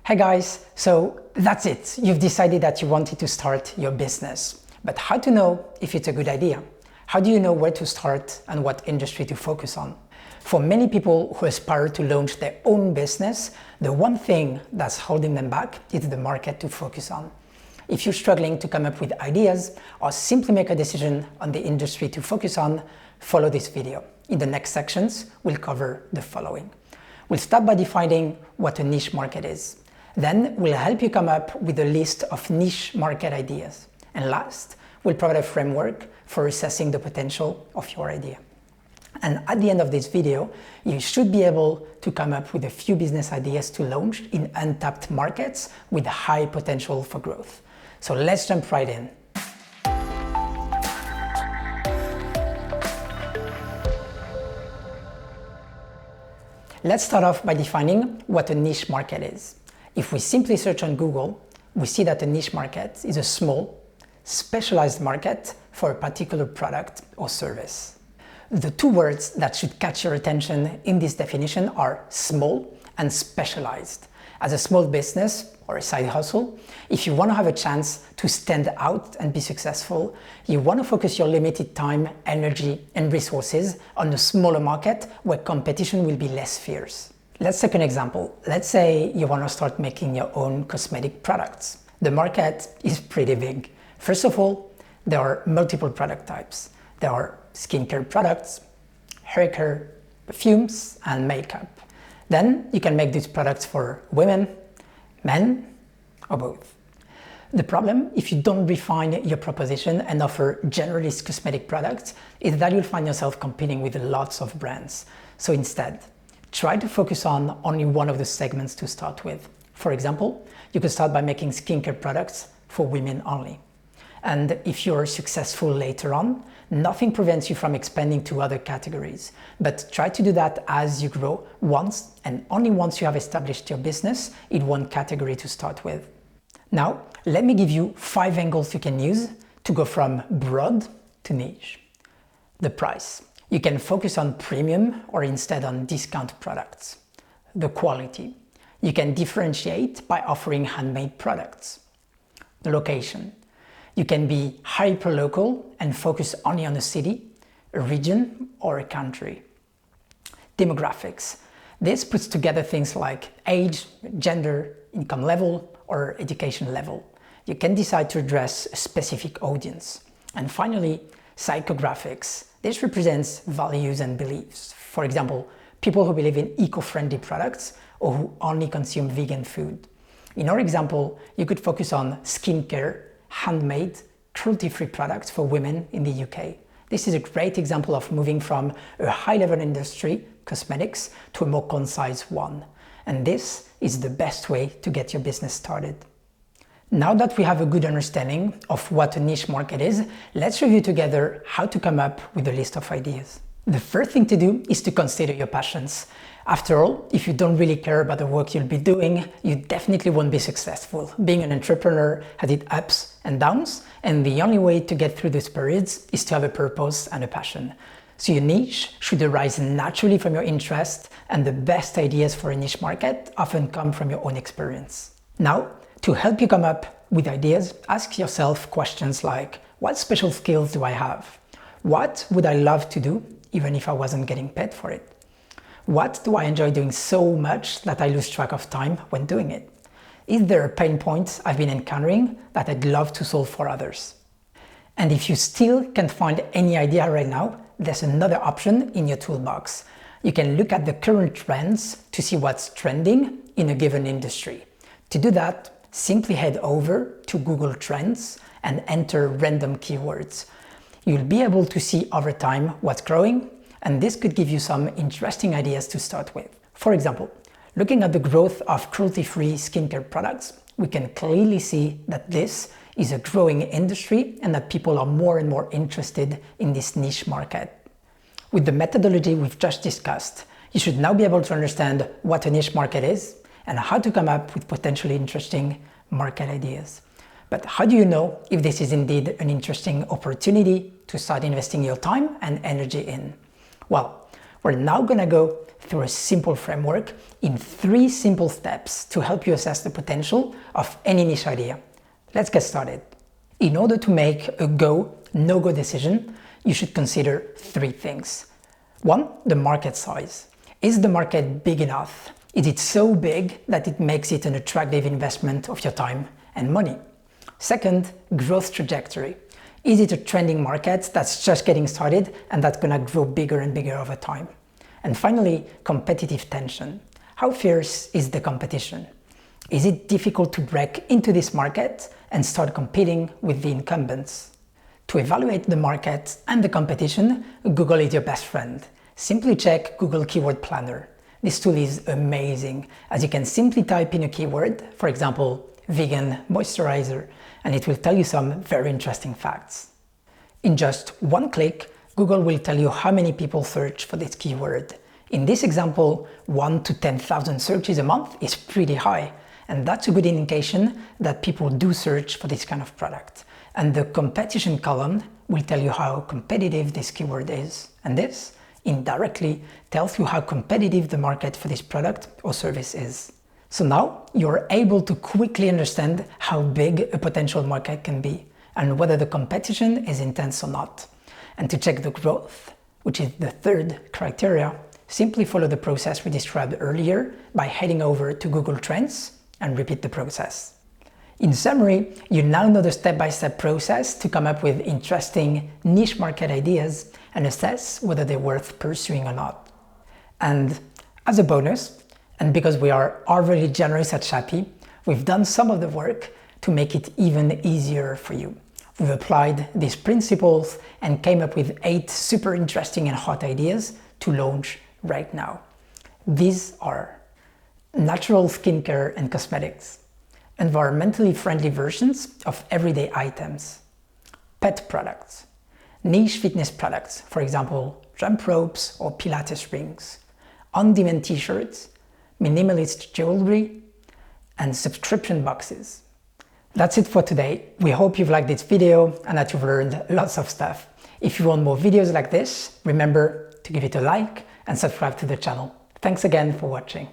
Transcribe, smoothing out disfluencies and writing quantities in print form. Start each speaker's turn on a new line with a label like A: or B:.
A: Hey guys, so that's it. You've decided that you wanted to start your business. But how to know if it's a good idea? How do you know where to start and what industry to focus on? For many people who aspire to launch their own business, the one thing that's holding them back is the market to focus on. If you're struggling to come up with ideas or simply make a decision on the industry to focus on, follow this video. In the next sections, we'll cover the following. We'll start by defining what a niche market is. Then we'll help you come up with a list of niche market ideas. And last, we'll provide a framework for assessing the potential of your idea. And at the end of this video, you should be able to come up with a few business ideas to launch in untapped markets with high potential for growth. So let's jump right in. Let's start off by defining what a niche market is. If we simply search on Google, we see that a niche market is a small, specialized market for a particular product or service. The two words that should catch your attention in this definition are small and specialized. As a small business or a side hustle, if you want to have a chance to stand out and be successful, you want to focus your limited time, energy, and resources on a smaller market where competition will be less fierce. Let's take an example. Let's say you want to start making your own cosmetic products. The market is pretty big. First of all, there are multiple product types. There are skincare products, hair care, perfumes, and makeup. Then you can make these products for women, men, or both. The problem, if you don't refine your proposition and offer generalist cosmetic products, is that you'll find yourself competing with lots of brands. So instead, try to focus on only one of the segments to start with. For example, you could start by making skincare products for women only. And if you're successful later on, nothing prevents you from expanding to other categories. But try to do that as you grow once and only once you have established your business in one category to start with. Now, let me give you 5 angles you can use to go from broad to niche. The price. You can focus on premium or instead on discount products. The quality. You can differentiate by offering handmade products. The location. You can be hyper-local and focus only on a city, a region, or a country. Demographics. This puts together things like age, gender, income level, or education level. You can decide to address a specific audience. And finally, psychographics. This represents values and beliefs. For example, people who believe in eco-friendly products or who only consume vegan food. In our example, you could focus on skincare, handmade, cruelty-free products for women in the UK. This is a great example of moving from a high-level industry, cosmetics, to a more concise one. And this is the best way to get your business started. Now that we have a good understanding of what a niche market is, let's review together how to come up with a list of ideas. The first thing to do is to consider your passions. After all, if you don't really care about the work you'll be doing, you definitely won't be successful. Being an entrepreneur has its ups and downs, and the only way to get through these periods is to have a purpose and a passion. So your niche should arise naturally from your interest, and the best ideas for a niche market often come from your own experience. Now, to help you come up with ideas, ask yourself questions like, what special skills do I have? What would I love to do even if I wasn't getting paid for it? What do I enjoy doing so much that I lose track of time when doing it? Is there a pain point I've been encountering that I'd love to solve for others? And if you still can't find any idea right now, there's another option in your toolbox. You can look at the current trends to see what's trending in a given industry. To do that, simply head over to Google Trends and enter random keywords. You'll be able to see over time what's growing, and this could give you some interesting ideas to start with. For example, looking at the growth of cruelty-free skincare products, we can clearly see that this is a growing industry and that people are more and more interested in this niche market. With the methodology we've just discussed, you should now be able to understand what a niche market is and how to come up with potentially interesting market ideas. But how do you know if this is indeed an interesting opportunity to start investing your time and energy in? Well, We're now gonna go through a simple framework in 3 simple steps to help you assess the potential of any niche idea. Let's get started. In order to make a go, no-go decision, you should consider 3 things. 1, the market size. Is the market big enough? Is it so big that it makes it an attractive investment of your time and money? Second, growth trajectory. Is it a trending market that's just getting started and that's gonna grow bigger and bigger over time? And finally, competitive tension. How fierce is the competition? Is it difficult to break into this market and start competing with the incumbents? To evaluate the market and the competition, Google is your best friend. Simply check Google Keyword Planner. This tool is amazing, as you can simply type in a keyword, for example, vegan moisturizer, and it will tell you some very interesting facts. In just 1 click, Google will tell you how many people search for this keyword. In this example, 1 to 10,000 searches a month is pretty high, and that's a good indication that people do search for this kind of product. And the competition column will tell you how competitive this keyword is, and this indirectly tells you how competitive the market for this product or service is. So now you're able to quickly understand how big a potential market can be and whether the competition is intense or not. And to check the growth, which is the 3rd criteria, simply follow the process we described earlier by heading over to Google Trends and repeat the process. In summary, you now know the step-by-step process to come up with interesting niche market ideas and assess whether they're worth pursuing or not. And as a bonus, and because we are overly generous at Shappy, we've done some of the work to make it even easier for you. We've applied these principles and came up with 8 super interesting and hot ideas to launch right now. These are natural skincare and cosmetics, environmentally friendly versions of everyday items, pet products, niche fitness products, for example, jump ropes or Pilates rings, on-demand t-shirts, minimalist jewelry, and subscription boxes. That's it for today. We hope you've liked this video and that you've learned lots of stuff. If you want more videos like this, remember to give it a like and subscribe to the channel. Thanks again for watching.